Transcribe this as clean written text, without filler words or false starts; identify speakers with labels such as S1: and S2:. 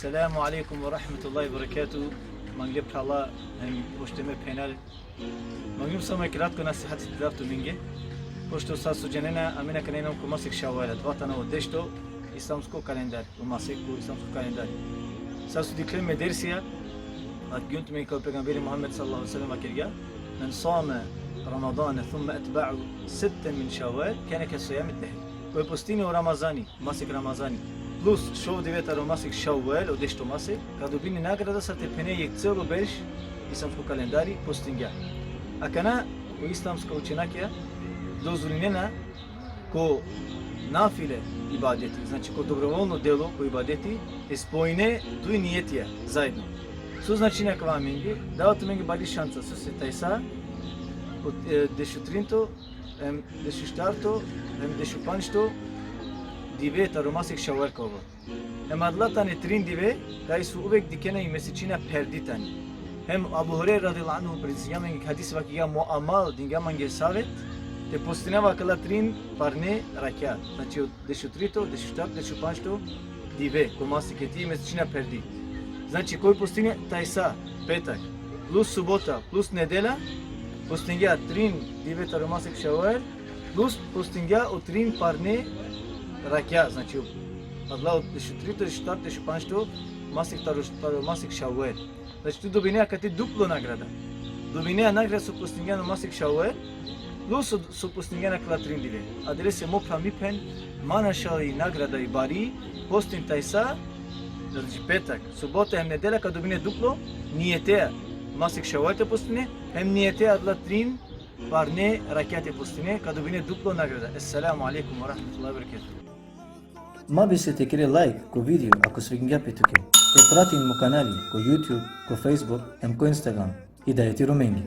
S1: السلام عليكم ورحمة الله وبركاته. مانجلب الله هم پشتمه پینل مانگیم سومه کرات کنه صحت دارتو مینگه پشتو ساسو جنینا امینه کنینم کو ماسک شاوالد واتنا و دشتو اسلامسکو کالندر و ماسک کو اسلامسکو کالندر ساسو دیکلم درسیا اتجنت من كو پیغمبر محمد صلى الله عليه وسلم اكرجا من صام رمضان ثم اتبعه 6 من شوال كان كصيام الدهر وبوستيني ورمضاني ماسك رمضاني بلس شو ديفيتا رو ماسك شوال ودشتو ماسك كادو بيني ناغرادا ساتي بني يكتسرو بيش اسلامسكو كالنداري بوستينجا اكنا واسلامسكو ученакия dozvoljena ko nafile ibadeti, znači ko dobrovoljno delo ko ibadeti e spojne дуи ниетија заедно. Со значи некава менги, давате менги бали шанса со се тајса од дешутринто, дешуштарто, дешупаншто, дивета ромасик шаваркова. Адлатане трин диве, кај су увек дикена и месечина пердитани. Абу Хурейра радијаллаху анху предизвикамен хадис вакига муамал дингаманге савет, те постинава кала трин парне ракјат. Значи од дешутрито, дешуштарто, дешупаншто, диве, комасик ти месечина перди. Значи кој постине тајса, петак, плюс субота, плюс недела, постингја трин дивета ромасик шавар, плюс постингја од трин парне ракја, значи адла од дешутрито, дешуштарто, дешупаншто, масик шавар. Значи ту добинеа кати дупло награда. Добинеа награда со постингја на масик шавар, плюс со постингја на кала трин диве. Адресе мопра мипен, манашали награда и бари, постин тајса, значи петак, субота хем неделя кога добине дупло, ниетеа масик шавајте постине, хем ниетеа адла трин парне ракјате постине кога добине дупло награда. Ессаламу алейкум ва рахметуллахи ва баракатух.
S2: Маби се те кире лайк ко видео ако свингја петуке. Те пратин му канали ко YouTube, ко Facebook, ем ко Instagram и да е ти руменги.